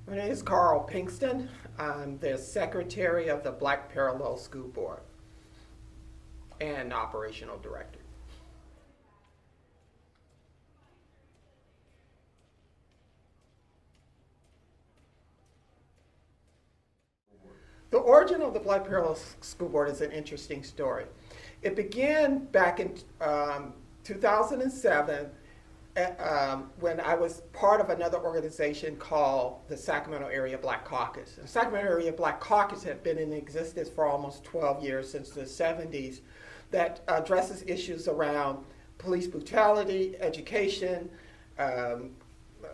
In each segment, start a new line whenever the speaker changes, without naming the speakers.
My name is Carl Pinkston. I'm the secretary of the Black Parallel School Board and operational director. The origin of the Black Parallel School Board is an interesting story. It began back in 2007 when I was part of another organization called the Sacramento Area Black Caucus. The Sacramento Area Black Caucus had been in existence for almost 12 years, since the 70s, that addresses issues around police brutality, education,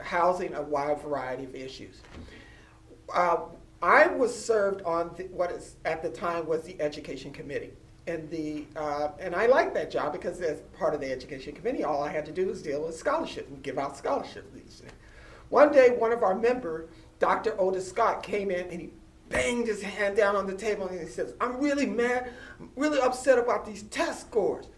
housing, a wide variety of issues. I was served on what is at the time was the Education Committee. And I liked that job because as part of the Education Committee, all I had to do was deal with scholarships and give out scholarships. One day, one of our members, Dr. Otis Scott, came in and he banged his hand down on the table and he says, "I'm really mad, I'm really upset about these test scores."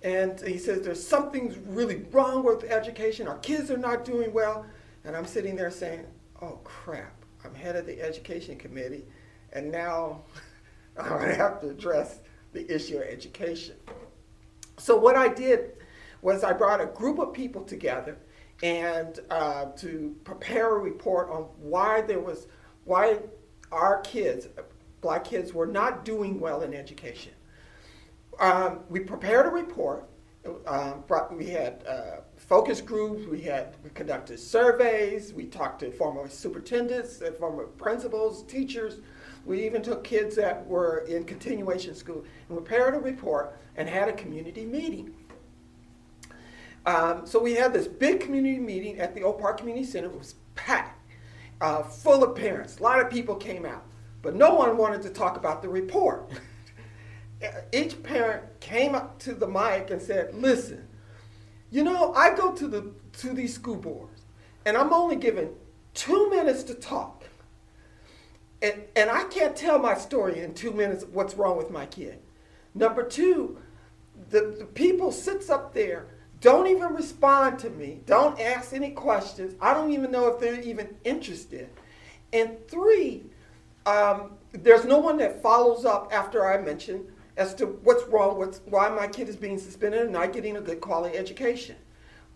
And he says, "There's something really wrong with education, our kids are not doing well." And I'm sitting there saying, "Oh crap, I'm head of the Education Committee and now I'm going to have to address the issue of education." So what I did was I brought a group of people together and to prepare a report on why our kids, black kids, were not doing well in education. We prepared a report. We had focus groups, we conducted surveys, we talked to former superintendents, former principals, teachers. We even took kids that were in continuation school and prepared a report and had a community meeting. So we had this big community meeting at the Oak Park Community Center. It was packed, full of parents. A lot of people came out, but no one wanted to talk about the report. Each parent came up to the mic and said, "Listen, you know, I go to these school boards, and I'm only given 2 minutes to talk. And I can't tell my story in 2 minutes what's wrong with my kid. Number two, the people sits up there, don't even respond to me, don't ask any questions. I don't even know if they're even interested. And three, there's no one that follows up after I mention as to what's wrong, why my kid is being suspended and not getting a good quality education."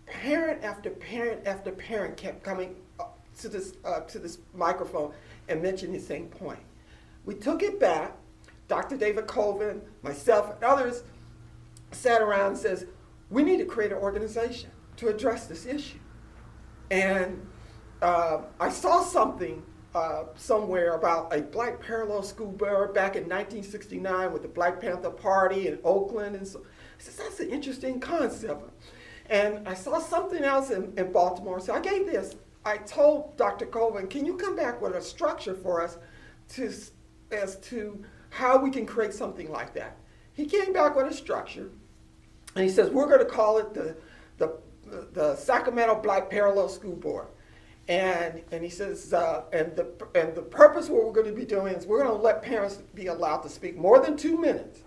Parent after parent after parent kept coming up to this microphone and mentioned the same point. We took it back. Dr. David Colvin, myself, and others sat around and says, "We need to create an organization to address this issue." And I saw something somewhere about a Black Parallel School Board back in 1969 with the Black Panther Party in Oakland. And so I said, "That's an interesting concept." And I saw something else in Baltimore. So I told Dr. Colvin, "Can you come back with a structure for us as to how we can create something like that?" He came back with a structure, and he says, "We're going to call it the Sacramento Black Parallel School Board." And he says, and the purpose of what we're going to be doing is we're going to let parents be allowed to speak more than 2 minutes,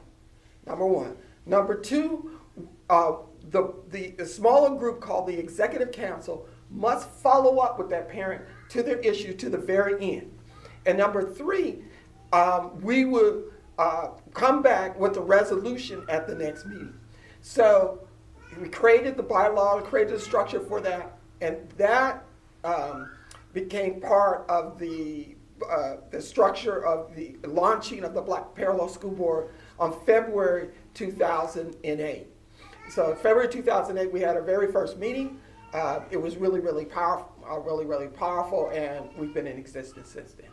number one. Number two, the smaller group called the Executive Council must follow up with that parent to their issue to the very end. And number three, we will come back with a resolution at the next meeting. So we created the bylaw, created a structure for that, and that became part of the structure of the launching of the Black Parallel School Board on February 2008. So in February 2008, we had our very first meeting. It was really, really powerful, and we've been in existence since then.